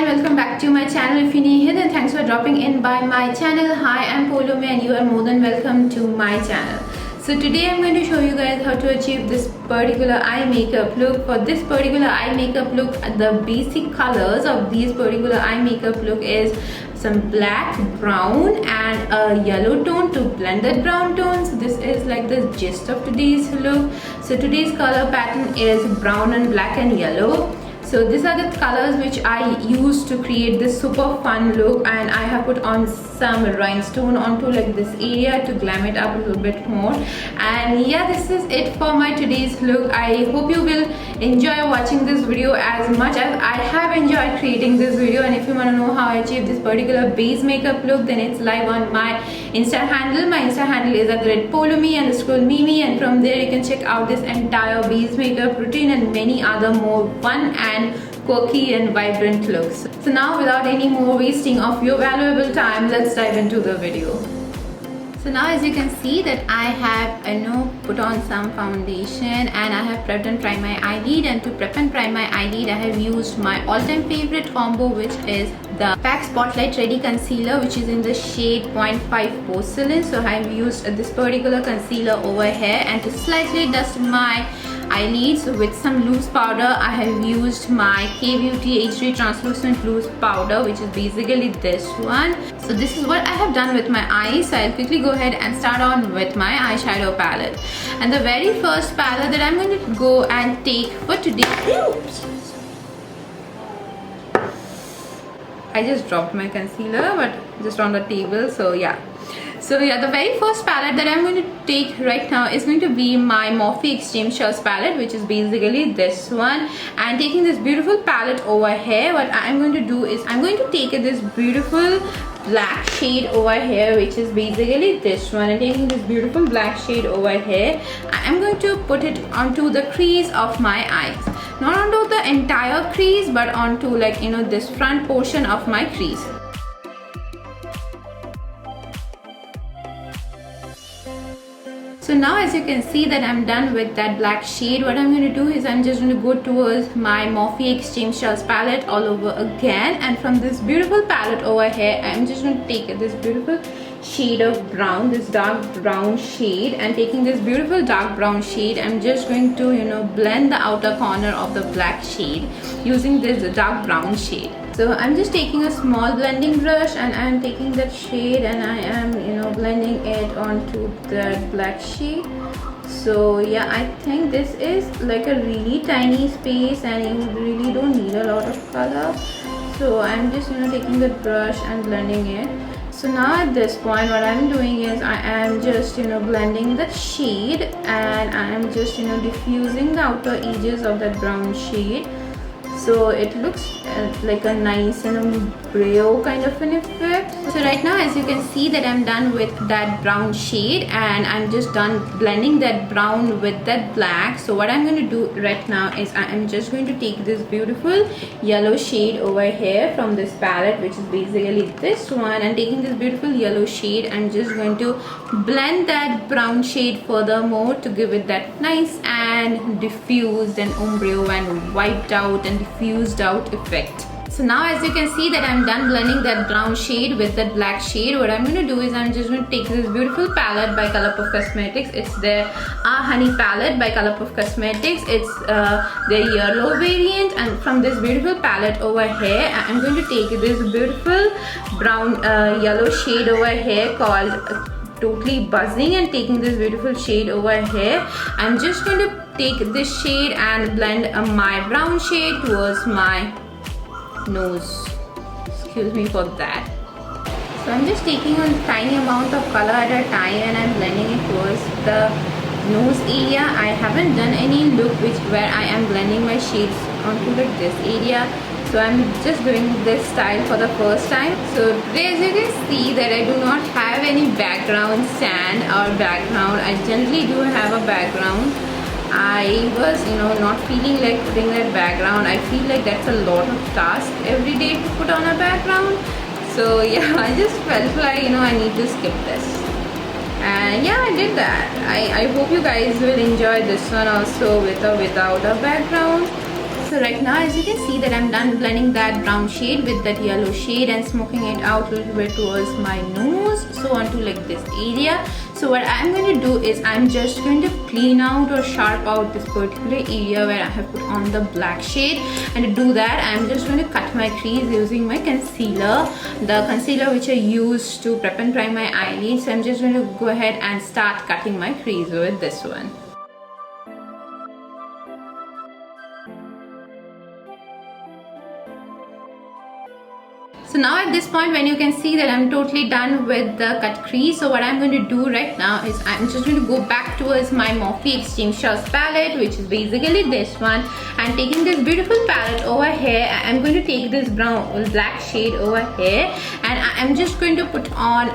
and welcome back to my channel. If you're new here, then thanks for dropping in by my channel. Hi, I'm Poulomi and you are more than welcome to my channel. So today I'm going to show you guys how to achieve this particular eye makeup look. For this particular eye makeup look, the basic colors of these particular eye makeup look is some black, brown and a yellow tone to blend that brown tone. So this is like the gist of today's look. So today's color pattern is brown and black and yellow. So these are the colors which I use to create this super fun look, and I have put on some rhinestone onto like this area to glam it up a little bit more. And yeah, this is it for my today's look. I hope you will enjoy watching this video as much as I have enjoyed creating this video. And if you want to know how I achieve this particular base makeup look, then it's live on my Insta handle. My Insta handle is @Poulomi_Mimi, and from there you can check out this entire base makeup routine and many other more fun and quirky and vibrant looks. So now, without any more wasting of your valuable time, let's dive into the video. So now, as you can see that I have put on some foundation and I have prepped and primed my eyelid. And to prep and prime my eyelid, I have used my all-time favorite combo, which is the PAC Spotlight Ready Concealer, which is in the shade 0.5 Porcelain. So I have used this particular concealer over here, and to slightly dust my eyelids with some loose powder, I have used my K-Beauty HD Translucent Loose Powder, which is basically this one. So this is what I have done with my eyes. So I'll quickly go ahead and start on with my eyeshadow palette. And the very first palette that I'm going to go and take for today, oops, I just dropped my concealer, but just on the table. So yeah, the very first palette that I'm going to take right now is going to be my Morphe Extreme Shells palette, which is basically this one. And taking this beautiful palette over here, what I'm going to do is I'm going to take this beautiful black shade over here, which is basically this one. And taking this beautiful black shade over here, I'm going to put it onto the crease of my eyes. Not onto the entire crease, but onto this front portion of my crease. So now, as you can see that I'm done with that black shade, what I'm going to do is I'm just going to go towards my Morphe Extreme Shells palette all over again. And from this beautiful palette over here, I'm just going to take this beautiful shade of brown, this dark brown shade. And taking this beautiful dark brown shade, I'm just going to blend the outer corner of the black shade using this dark brown shade. So I'm just taking a small blending brush and I'm taking that shade and I am blending it onto that black shade. So yeah, I think this is like a really tiny space and you really don't need a lot of color. So I'm just taking the brush and blending it. So now at this point, what I'm doing is I am just blending the shade, and I am just diffusing the outer edges of that brown shade, so it looks like a nice and ombreo kind of an effect. So right now, as you can see that I'm done with that brown shade and I'm just done blending that brown with that black. So what I'm going to do right now is I am just going to take this beautiful yellow shade over here from this palette, which is basically this one, and taking this beautiful yellow shade, I'm just going to blend that brown shade furthermore to give it that nice and diffused and ombreo and wiped out and diffused out effect. So now, as you can see that I'm done blending that brown shade with that black shade, what I'm going to do is I'm just going to take this beautiful palette by Colourpop Cosmetics. It's their Honey palette by Colourpop Cosmetics. It's their yellow variant, and from this beautiful palette over here, I'm going to take this beautiful brown yellow shade over here called Totally Buzzing, and taking this beautiful shade over here, I'm just going to take this shade and blend my brown shade towards my nose. Excuse me for that. So I'm just taking a tiny amount of color at a time and I'm blending it towards the nose area. I haven't done any look where I am blending my shades onto this area. So I'm just doing this style for the first time. So today, as you can see that I do not have any background stand or background. I generally do have a background. I was not feeling like putting that background. I feel like that's a lot of task every day to put on a background. So yeah, I just felt like I need to skip this. And yeah, I did that. I hope you guys will enjoy this one also with or without a background. So So right now, as you can see that I'm done blending that brown shade with that yellow shade and smoking it out a little bit towards my nose, so onto like this area. So what I'm going to do is I'm just going to clean out or sharp out this particular area where I have put on the black shade, and to do that I'm just going to cut my crease using my concealer, the concealer which I use to prep and prime my eyelids. So I'm just going to go ahead and start cutting my crease with this one. So now at this point, when you can see that I'm totally done with the cut crease, so what I'm going to do right now is I'm just going to go back towards my Morphe Extreme Shades palette, which is basically this one, and taking this beautiful palette over here, I'm going to take this black shade over here, and I'm just going to put on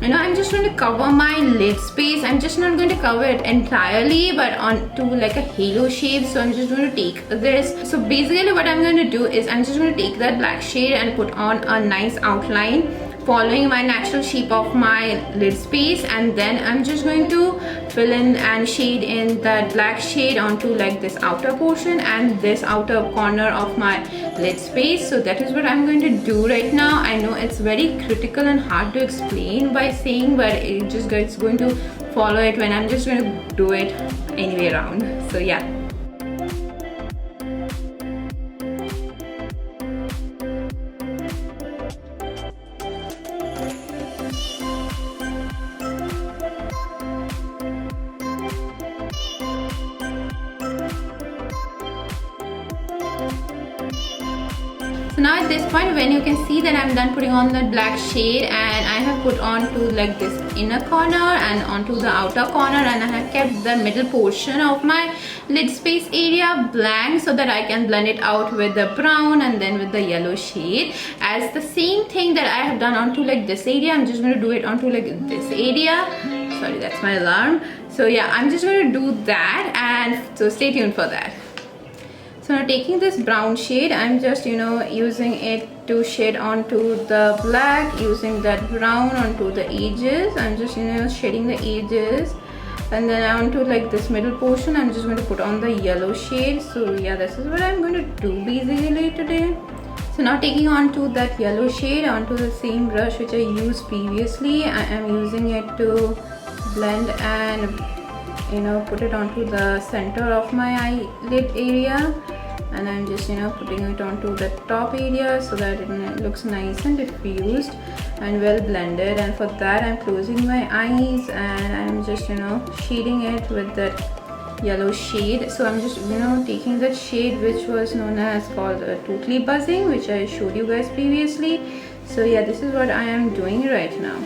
I'm just going to cover my lid space. I'm just not going to cover it entirely, but onto like a halo shape. So I'm just going to take this. So basically what I'm going to do is I'm just going to take that black shade and put on a nice outline following my natural shape of my lid space, and then I'm just going to fill in and shade in that black shade onto like this outer portion and this outer corner of my lid space. So that is what I'm going to do right now. I know it's very critical and hard to explain by saying, but it's going to follow it when I'm just going to do it anyway around. So yeah. So now at this point, when you can see that I'm done putting on the black shade, and I have put on to like this inner corner and onto the outer corner, and I have kept the middle portion of my lid space area blank so that I can blend it out with the brown and then with the yellow shade. As the same thing that I have done onto like this area, I'm just going to do it onto like this area. Sorry, that's my alarm. So yeah, I'm just going to do that, and so stay tuned for that. So now taking this brown shade, I'm just using it to shade onto the black, using that brown onto the edges. I'm just shading the edges, and then onto like this middle portion I'm just going to put on the yellow shade. So yeah, this is what I'm going to do basically today. So now taking onto that yellow shade onto the same brush which I used previously, I am using it to blend and put it onto the center of my eyelid area, and I'm just putting it onto the top area so that it looks nice and diffused and well blended. And for that I'm closing my eyes and I'm just shading it with that yellow shade. So I'm just taking that shade which was known as called Totally Buzzing, which I showed you guys previously. So yeah, this is what I am doing right now.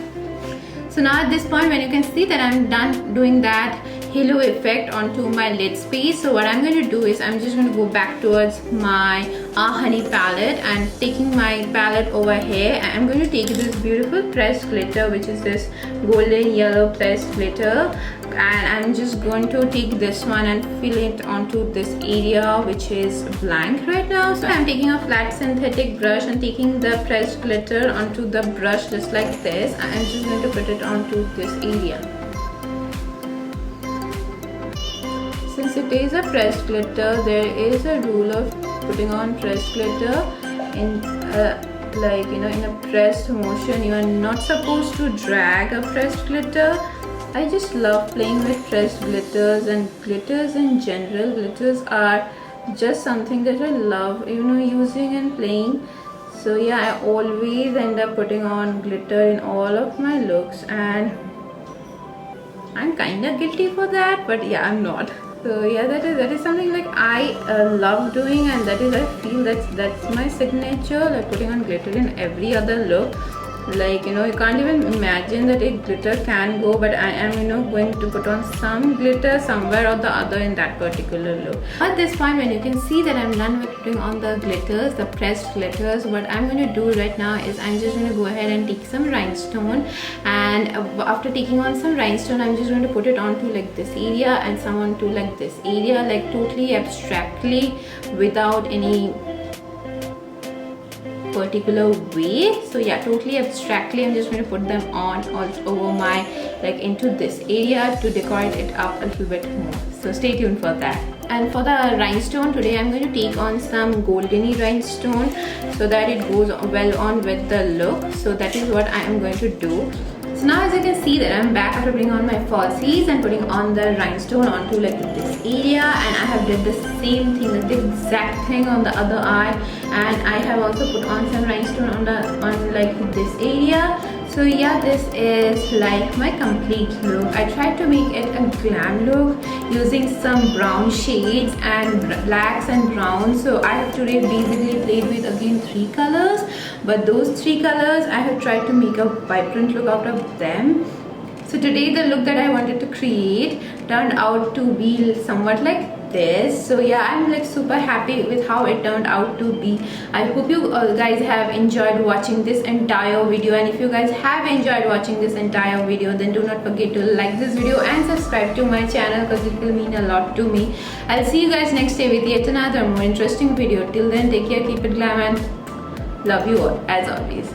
So now at this point, when you can see that I'm done doing that halo effect onto my lid space, so what I'm going to do is I'm just going to go back towards my Honey palette, and taking my palette over here, I'm going to take this beautiful pressed glitter, which is this golden yellow pressed glitter, and I'm just going to take this one and fill it onto this area which is blank right now. So I'm taking a flat synthetic brush and taking the pressed glitter onto the brush just like this. I'm just going to put it onto this area. Since it is a pressed glitter, there is a rule of putting on pressed glitter in in a pressed motion. You are not supposed to drag a pressed glitter. I just love playing with pressed glitters, and glitters in general. Glitters are just something that I love using and playing. So yeah, I always end up putting on glitter in all of my looks, and I'm kind of guilty for that, but yeah, I'm not. So yeah, that is something like I love doing, and that is, I feel that's my signature, like putting on glitter in every other look. Like you can't even imagine that a glitter can go, but I am going to put on some glitter somewhere or the other in that particular look. At this point, when you can see that I'm done with putting on the glitters, the pressed glitters, what I'm going to do right now is I'm just going to go ahead and take some rhinestone, and after taking on some rhinestone, I'm just going to put it onto like this area and some onto like this area, like totally abstractly without any particular way. So yeah, totally abstractly I'm just going to put them on all over my into this area to decorate it up a little bit more. So stay tuned for that. And for the rhinestone, today I'm going to take on some goldeny rhinestone so that it goes well on with the look. So that is what I am going to do. So now as you can see that I'm back after putting on my falsies and putting on the rhinestone onto like this area, and I have did the same thing, like the exact thing on the other eye, and I have also put on some rhinestone on like this area. So yeah, this is like my complete look. I tried to make it a glam look using some brown shades and blacks and browns. So I have today basically played with again 3 colors, but those 3 colors I have tried to make a vibrant look out of them. So today the look that I wanted to create turned out to be somewhat like this. So yeah, I'm like super happy with how it turned out to be. I hope you guys have enjoyed watching this entire video, and if you guys have enjoyed watching this entire video, then do not forget to like this video and subscribe to my channel because it will mean a lot to me. I'll see you guys next day with yet another more interesting video. Till then, take care, keep it glam, and love you all as always.